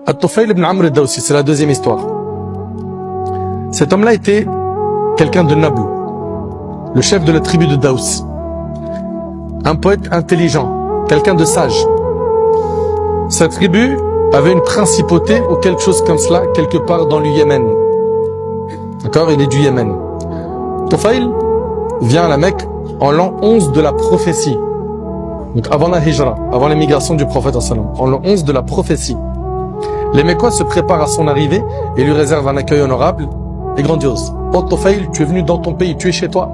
At-Tufayl ibn Amr ad-Dawsi, c'est la deuxième histoire. Cet homme-là était quelqu'un de noble, le chef de la tribu de Daous, un poète intelligent, quelqu'un de sage. Sa tribu avait une principauté ou quelque chose comme cela, quelque part dans le Yémen. D'accord? Il est du Yémen. Tufayl vient à la Mecque en l'an 11 de la prophétie. Donc avant la Hijra, avant l'émigration du prophète en l'an 11 de la prophétie. Les Mécois se préparent à son arrivée et lui réservent un accueil honorable et grandiose. Oh Tufayl, tu es venu dans ton pays, tu es chez toi.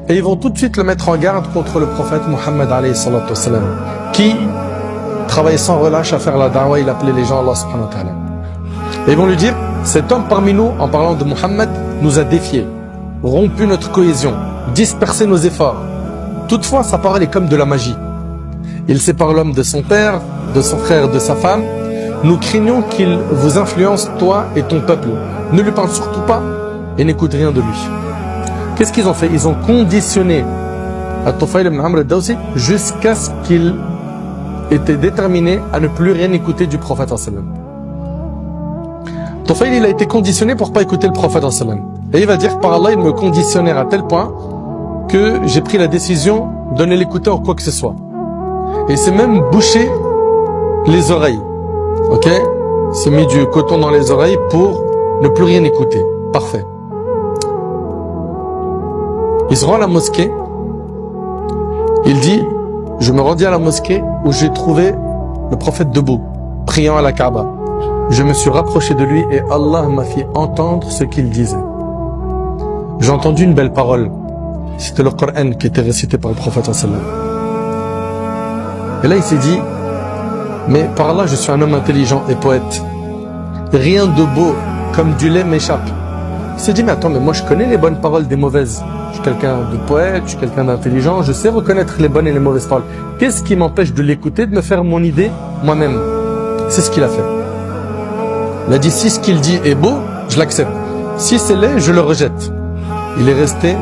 Et ils vont tout de suite le mettre en garde contre le prophète Muhammad alayhi salatu wassalam, qui travaillait sans relâche à faire la da'wa, il appelait les gens à Allah subhanahu wa ta'ala. Et ils vont lui dire, cet homme parmi nous, en parlant de Muhammad, nous a défiés, rompu notre cohésion, dispersé nos efforts. Toutefois, sa parole est comme de la magie. Il sépare l'homme de son père, de son frère, de sa femme. Nous craignons qu'il vous influence, toi et ton peuple. Ne lui parle surtout pas et n'écoute rien de lui. Qu'est-ce qu'ils ont fait? Ils ont conditionné At-Tufayl ibn Amr ad-Dawsi jusqu'à ce qu'il était déterminé à ne plus rien écouter du prophète sallam. Tufayl, il a été conditionné pour pas écouter le prophète sallam. Et il va dire, par Allah, il me conditionnait à tel point que j'ai pris la décision de ne l'écouter en quoi que ce soit. Et c'est même bouché les oreilles. Ok? Il s'est mis du coton dans les oreilles pour ne plus rien écouter. Parfait. Il se rend à la mosquée. Il dit, je me rendis à la mosquée où j'ai trouvé le prophète debout, priant à la Kaaba. Je me suis rapproché de lui et Allah m'a fait entendre ce qu'il disait. J'ai entendu une belle parole. C'était le Coran qui était récité par le prophète sallam. Et là il s'est dit, mais par Allah je suis un homme intelligent et poète. Rien de beau comme du lait m'échappe. Il s'est dit, mais attends, mais moi je connais les bonnes paroles des mauvaises. Je suis quelqu'un de poète, je suis quelqu'un d'intelligent, je sais reconnaître les bonnes et les mauvaises paroles. Qu'est-ce qui m'empêche de l'écouter, de me faire mon idée moi-même? C'est ce qu'il a fait. Il a dit, si ce qu'il dit est beau, je l'accepte. Si c'est laid, je le rejette. Il est resté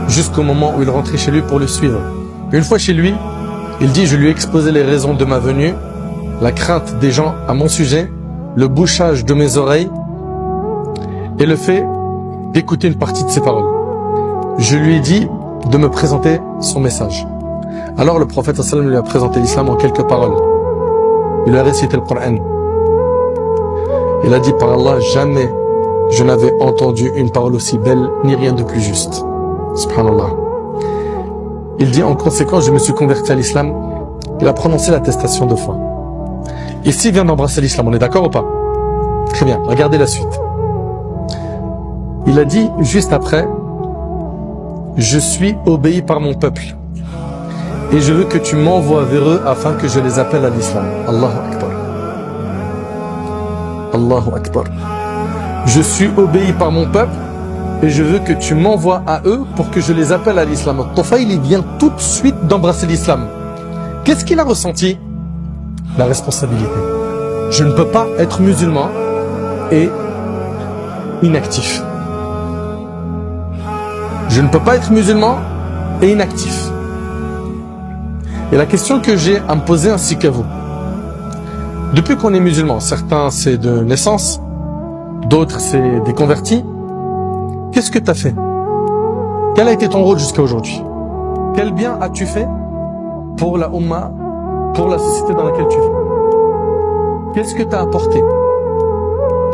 jusqu'au moment où il rentrait chez lui pour le suivre. Une fois chez lui, il dit, je lui ai exposé les raisons de ma venue, la crainte des gens à mon sujet, le bouchage de mes oreilles et le fait d'écouter une partie de ses paroles. Je lui ai dit de me présenter son message. Alors le prophète sallam lui a présenté l'islam en quelques paroles. Il lui a récité le Coran. Il a dit, par Allah, jamais je n'avais entendu une parole aussi belle, ni rien de plus juste. Subhanallah. Il dit, en conséquence, je me suis converti à l'islam. Il a prononcé l'attestation de foi. Ici, il vient d'embrasser l'islam. On est d'accord ou pas? Très bien. Regardez la suite. Il a dit, juste après, je suis obéi par mon peuple. Et je veux que tu m'envoies vers eux afin que je les appelle à l'islam. Allahu Akbar. Allahu Akbar. Je suis obéi par mon peuple et je veux que tu m'envoies à eux pour que je les appelle à l'islam. Tufayl, il vient tout de suite d'embrasser l'islam. Qu'est-ce qu'il a ressenti? La responsabilité. Je ne peux pas être musulman et inactif. Je ne peux pas être musulman et inactif. Et la question que j'ai à me poser ainsi qu'à vous, depuis qu'on est musulman, certains c'est de naissance, d'autres c'est des convertis, qu'est-ce que tu as fait? Quel a été ton rôle jusqu'à aujourd'hui? Quel bien as-tu fait pour la Ummah, pour la société dans laquelle tu vis? Qu'est-ce que tu as apporté?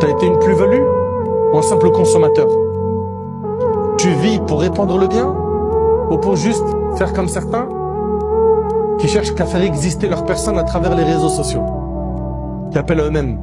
Tu as été une plus-value ou un simple consommateur? Tu vis pour répandre le bien ou pour juste faire comme certains qui cherchent qu'à faire exister leur personne à travers les réseaux sociaux, qui appellent à eux-mêmes